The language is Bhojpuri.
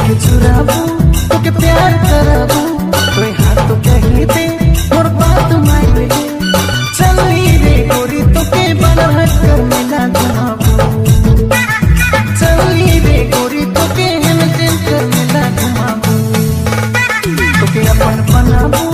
के चुराबू तोके प्यार कराबू तोय हाथ तो कही दे और बात मान ले चली रे गोरी तोके बनहट कर मिला घुमाबू चली रे गोरी तोके हम दिन कर मिला घुमाबू तोके अपन बनाबू